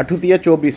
8 24,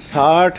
60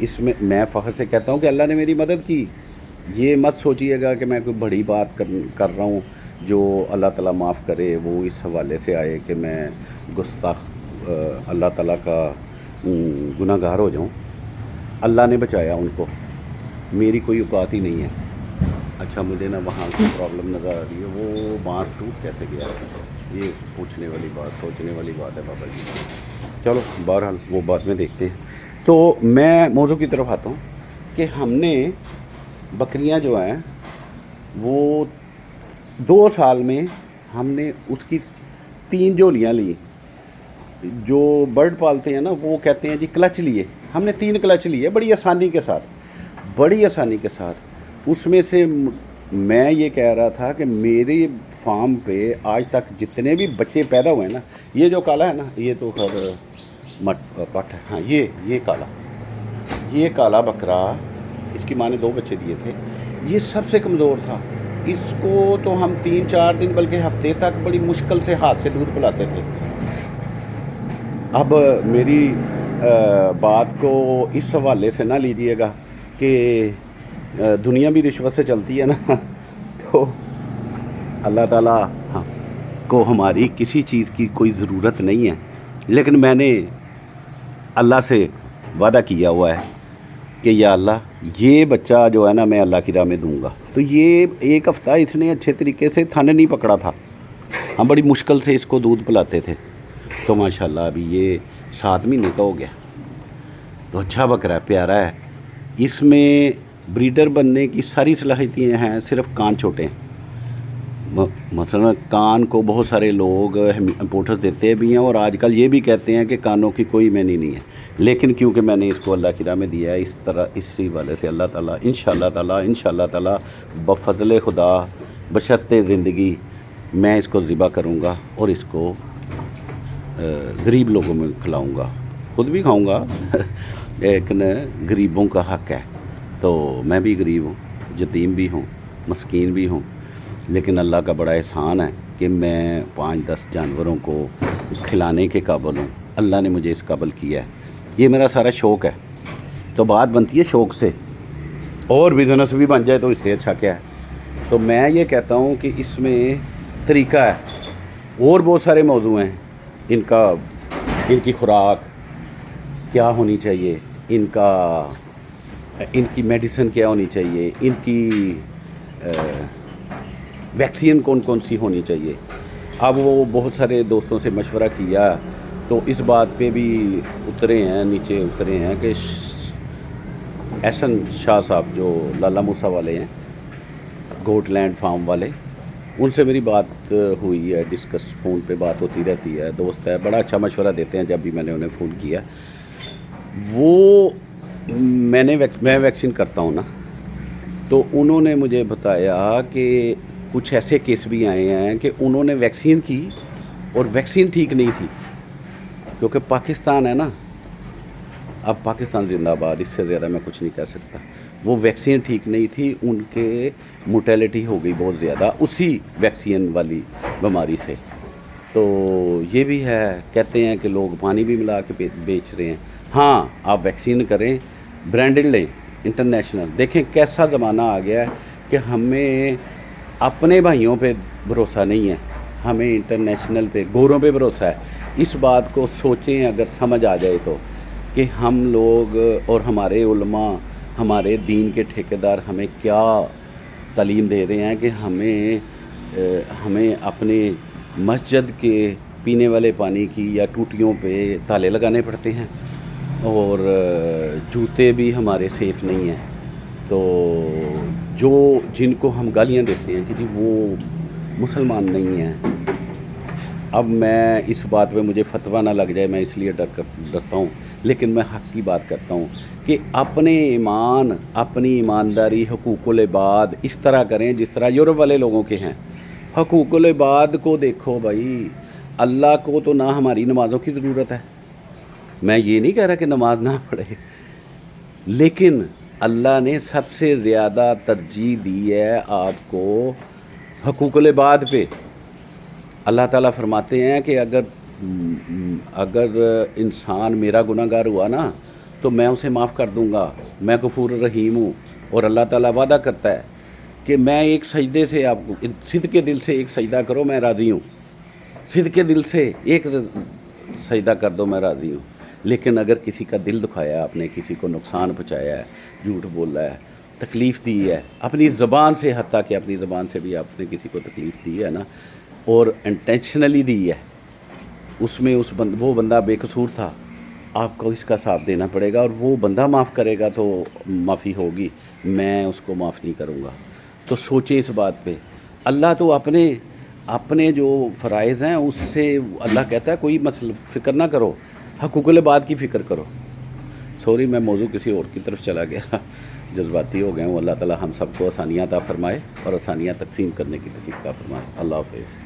اس میں فخر سے کہتا ہوں کہ اللہ نے میری مدد کی. یہ مت سوچیے گا کہ میں کوئی بڑی بات کر رہا ہوں جو اللہ تعالیٰ معاف کرے وہ اس حوالے سے آئے کہ میں گستاخ اللہ تعالیٰ کا گناہ گار ہو جاؤں. اللہ نے بچایا ان کو، میری کوئی اوقات ہی نہیں ہے. اچھا مجھے نا وہاں کی پرابلم نظر آ رہی ہے، وہ بانس ٹوٹ کیسے گیا ہے، یہ پوچھنے والی بات، سوچنے والی بات ہے بابا جی. چلو بہرحال وہ بعد میں دیکھتے ہیں. تو میں موضوع کی طرف آتا ہوں کہ ہم نے بکریاں جو ہیں وہ 2 سال میں ہم نے اس کی 3 جولیاں لی. جو برڈ پالتے ہیں نا وہ کہتے ہیں جی کلچ لیے، ہم نے 3 کلچ لیے بڑی آسانی کے ساتھ. اس میں سے میں یہ کہہ رہا تھا کہ میری فارم پہ آج تک جتنے بھی بچے پیدا ہوئے ہیں نا، یہ جو کالا ہے نا یہ تو خیر پٹ ہے، ہاں یہ کالا بکرا، اس کی ماں نے 2 بچے دیے تھے، یہ سب سے کمزور تھا. اس کو تو ہم 3-4 دن بلکہ ہفتے تک بڑی مشکل سے ہاتھ سے دودھ پلاتے تھے. اب میری بات کو اس حوالے سے نہ لیجیے گا کہ دنیا بھی رشوت سے چلتی ہے نا، تو اللہ تعالیٰ کو ہماری کسی چیز کی کوئی ضرورت نہیں ہے. لیکن میں نے اللہ سے وعدہ کیا ہوا ہے کہ یا اللہ یہ بچہ جو ہے نا میں اللہ کی راہ میں دوں گا. تو یہ 1 ہفتہ اس نے اچھے طریقے سے تھن نہیں پکڑا تھا، ہم بڑی مشکل سے اس کو دودھ پلاتے تھے. تو ماشاءاللہ ابھی یہ 7 مہینے کا ہو گیا. تو اچھا بکرا ہے، پیارا ہے. اس میں بریڈر بننے کی ساری صلاحیتیں ہیں، صرف کان چھوٹے ہیں. مثلا کان کو بہت سارے لوگ امپورٹر دیتے بھی ہیں اور آج کل یہ بھی کہتے ہیں کہ کانوں کی کوئی معنی نہیں ہے. لیکن کیونکہ میں نے اس کو اللہ کی راہ میں دیا ہے، اسی والے سے اللہ تعالیٰ انشاءاللہ تعالیٰ بفضل خدا بشرط زندگی میں اس کو ذبح کروں گا اور اس کو غریب لوگوں میں کھلاؤں گا. خود بھی کھاؤں گا لیکن غریبوں کا حق ہے. تو میں بھی غریب ہوں، یتیم بھی ہوں، مسکین بھی ہوں، لیکن اللہ کا بڑا احسان ہے کہ میں 5-10 جانوروں کو کھلانے کے قابل ہوں. اللہ نے مجھے اس قابل کیا ہے. یہ میرا سارا شوق ہے. تو بات بنتی ہے شوق سے، اور بزنس بھی بن جائے تو اس سے اچھا کیا ہے. تو میں یہ کہتا ہوں کہ اس میں طریقہ ہے. اور بہت سارے موضوع ہیں، ان کی خوراک کیا ہونی چاہیے، ان کی میڈیسن کیا ہونی چاہیے، ان کی ویکسین کون سی ہونی چاہیے. اب وہ بہت سارے دوستوں سے مشورہ کیا تو اس بات پہ بھی نیچے اترے ہیں کہ احسن شاہ صاحب جو لالا موسیٰ والے ہیں، گوٹ لینڈ فارم والے، ان سے میری بات ہوئی ہے، ڈسکس فون پہ بات ہوتی رہتی ہے. دوست ہے، بڑا اچھا مشورہ دیتے ہیں. جب بھی میں نے انہیں فون کیا، وہ میں ویکسین کرتا ہوں نا، تو انہوں نے مجھے بتایا کہ کچھ ایسے کیس بھی آئے ہیں کہ انہوں نے ویکسین کی اور ویکسین ٹھیک نہیں تھی. کیونکہ پاکستان ہے نا، اب پاکستان زندہ باد، اس سے زیادہ میں کچھ نہیں کہہ سکتا. وہ ویکسین ٹھیک نہیں تھی، ان کے موٹیلٹی ہو گئی بہت زیادہ اسی ویکسین والی بیماری سے. تو یہ بھی ہے، کہتے ہیں کہ لوگ پانی بھی ملا کے بیچ رہے ہیں. ہاں آپ ویکسین کریں، برانڈڈ لیں، انٹرنیشنل. دیکھیں کیسا زمانہ آ گیا ہے کہ ہمیں اپنے بھائیوں پہ بھروسہ نہیں ہے، ہمیں انٹرنیشنل پہ، گوروں پہ بھروسہ ہے. اس بات کو سوچیں، اگر سمجھ آ جائے تو، کہ ہم لوگ اور ہمارے علماء، ہمارے دین کے ٹھیکیدار ہمیں کیا تعلیم دے رہے ہیں کہ ہمیں اپنے مسجد کے پینے والے پانی کی یا ٹوٹیوں پہ تالے لگانے پڑتے ہیں، اور جوتے بھی ہمارے سیف نہیں ہیں. تو جن کو ہم گالیاں دیتے ہیں کہ جی وہ مسلمان نہیں ہیں. اب میں اس بات پہ مجھے فتویٰ نہ لگ جائے، میں اس لیے ڈرتا ہوں، لیکن میں حق کی بات کرتا ہوں کہ اپنے ایمان، اپنی ایمانداری، حقوق العباد اس طرح کریں جس طرح یورپ والے لوگوں کے ہیں. حقوق العباد کو دیکھو بھائی، اللہ کو تو نہ ہماری نمازوں کی ضرورت ہے. میں یہ نہیں کہہ رہا کہ نماز نہ پڑھے، لیکن اللہ نے سب سے زیادہ ترجیح دی ہے آپ کو حقوق العباد پہ. اللہ تعالیٰ فرماتے ہیں کہ اگر انسان میرا گناہ گار ہوا نا تو تو میں اسے معاف کر دوں گا. میں غفور الرحیم ہوں. اور اللہ تعالیٰ وعدہ کرتا ہے کہ میں ایک سجدے سے آپ کو صدق کے دل سے ایک سجدہ کرو میں راضی ہوں. صدق کے دل سے ایک سجدہ کر دو میں راضی ہوں. لیکن اگر کسی کا دل دکھایا آپ نے, کسی کو نقصان پہنچایا ہے, جھوٹ بولا ہے, تکلیف دی ہے اپنی زبان سے, حتیٰ کہ اپنی زبان سے بھی آپ نے کسی کو تکلیف دی ہے نا, اور انٹینشنلی دی ہے, اس میں وہ بندہ بے قصور تھا, آپ کو اس کا حساب دینا پڑے گا. اور وہ بندہ معاف کرے گا تو معافی ہوگی, میں اس کو معاف نہیں کروں گا. تو سوچیں اس بات پہ. اللہ تو اپنے جو فرائض ہیں اس سے اللہ کہتا ہے کوئی مسئلہ فکر نہ کرو, حقوق العباد کی فکر کرو. سوری میں موضوع کسی اور کی طرف چلا گیا, جذباتی ہو گئے ہوں. اللہ تعالی ہم سب کو آسانیاں عطا فرمائے اور آسانیاں تقسیم کرنے کی توفیق عطا فرمائے. اللہ حافظ.